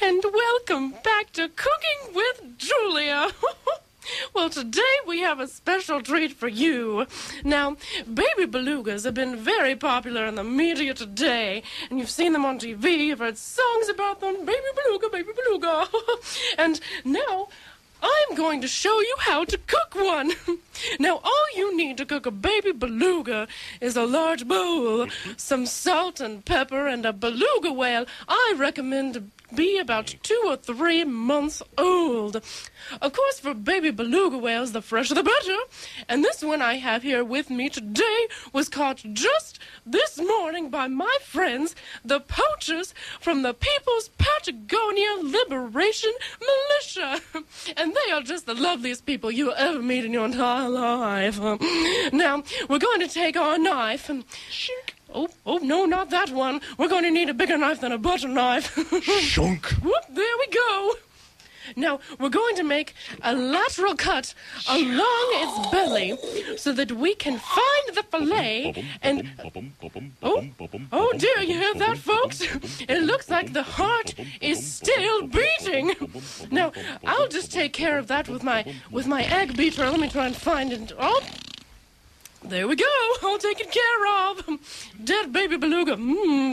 and welcome back to Cooking with Julia. Well, today we have a special treat for you. Now, baby belugas have been very popular in the media today, and you've seen them on TV, you've heard songs about them, baby beluga, baby beluga. And now I'm going to show you how to cook one. Now, all you need to cook a baby beluga is a large bowl, some salt and pepper, and a beluga whale I recommend to be about 2 or 3 months old. Of course, for baby beluga whales, the fresher the better. And this one I have here with me today was caught just this morning by my friends, the poachers from the People's Patagonia Liberation Militia. And they are just the loveliest people you'll ever meet in your entire life. Now, we're going to take our knife and... Oh, no, not that one. We're going to need a bigger knife than a butter knife. Shunk. Whoop, there we go. Now, we're going to make a lateral cut along its belly so that we can find the fillet and... Oh dear, you hear that, folks? It looks like the heart is still beating. Now, I'll just take care of that with my egg beater. Let me try and find it. Oh, there we go. All taken care of. Dead baby beluga.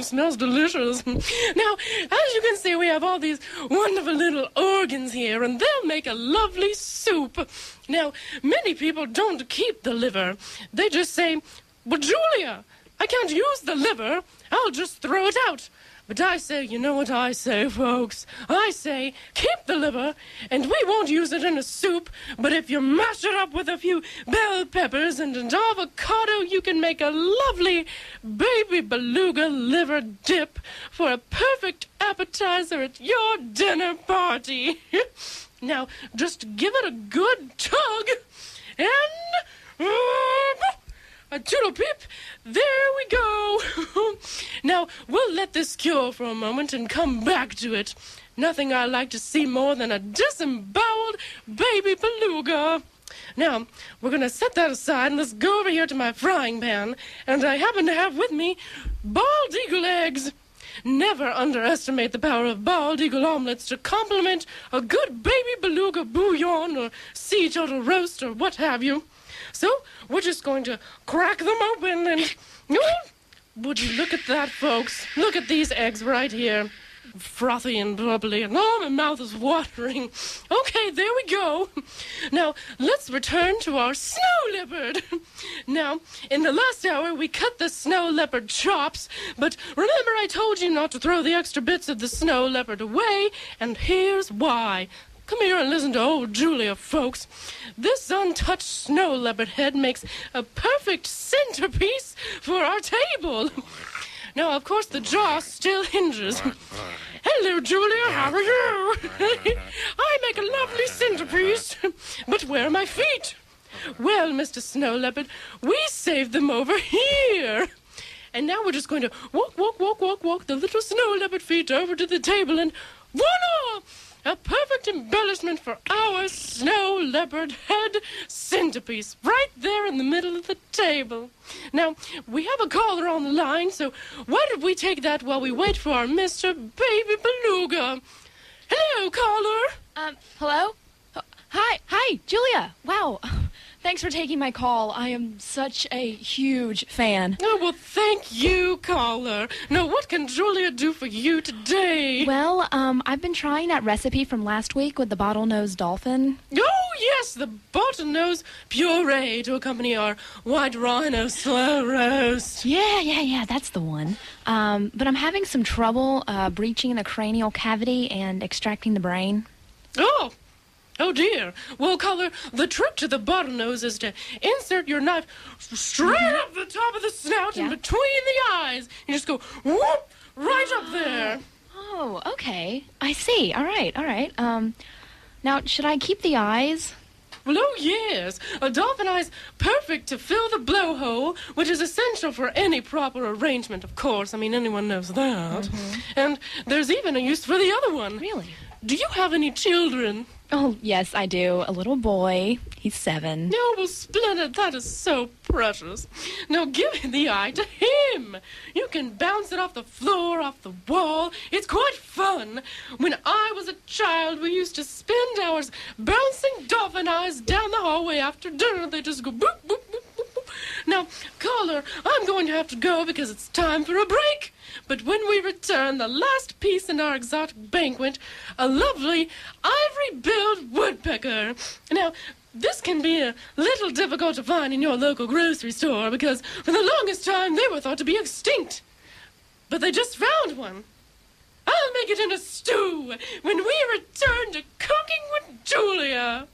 Smells delicious. Now, as you can see, we have all these wonderful little organs here, and they'll make a lovely soup. Now, many people don't keep the liver. They just say, "Well, Julia, I can't use the liver. I'll just throw it out." But I say, you know what I say, folks? I say, keep the liver, and we won't use it in a soup, but if you mash it up with a few bell peppers and an avocado, you can make a lovely baby beluga liver dip for a perfect appetizer at your dinner party. Now, just give it a good tug, and... a toodle pip, there we go. Now, we'll let this cure for a moment and come back to it. Nothing I like to see more than a disemboweled baby beluga. Now, we're going to set that aside and let's go over here to my frying pan. And I happen to have with me bald eagle eggs. Never underestimate the power of bald eagle omelets to complement a good baby beluga bouillon or sea turtle roast or what have you. So, we're just going to crack them open and... Would you look at that, folks? Look at these eggs right here. Frothy and bubbly, and my mouth is watering. Okay, there we go. Now, let's return to our snow leopard. Now, in the last hour, we cut the snow leopard chops, but remember I told you not to throw the extra bits of the snow leopard away, and here's why. Come here and listen to old Julia, folks. This untouched snow leopard head makes a perfect centerpiece for our table. Now, of course, the jaw still hinges. Hello, Julia, how are you? I make a lovely centerpiece. But where are my feet? Well, Mr. Snow Leopard, we saved them over here. And now we're just going to walk the little snow leopard feet over to the table and voila! A perfect embellishment for our snow leopard head centerpiece right there in the middle of the table. Now, we have a caller on the line, so why don't we take that while we wait for our Mr. Baby Beluga? Hello, caller. Hello? Hi, Julia. Wow. Thanks for taking my call. I am such a huge fan. Oh, well, thank you, caller. Now, what can Julia do for you today? Well, I've been trying that recipe from last week with the bottlenose dolphin. Oh, yes, the bottlenose puree to accompany our white rhino slow roast. Yeah, that's the one. But I'm having some trouble breaching the cranial cavity and extracting the brain. Oh, dear. Well, caller, the trick to the bottlenose is to insert your knife straight up the top of the snout and between the eyes. You just go, whoop, right up there. Oh, okay. I see. All right. Now, should I keep the eyes? Well, oh, yes. A dolphin eye's perfect to fill the blowhole, which is essential for any proper arrangement, of course. I mean, anyone knows that. Mm-hmm. And there's even a use for the other one. Really? Do you have any children? Oh, yes, I do. A little boy. He's 7. Oh, well, splendid. That is so precious. Now give the eye to him. You can bounce it off the floor, off the wall. It's quite fun. When I was a child, we used to spend hours bouncing dolphin eyes down the hallway after dinner. They just go boop, boop, boop, boop, boop. Now, caller, I'm going to have to go because it's time for a break. But when we return, the last piece in our exotic banquet, a lovely ivory-billed woodpecker. Now, this can be a little difficult to find in your local grocery store because for the longest time they were thought to be extinct. But they just found one. I'll make it in a stew when we return to Cooking with Julia.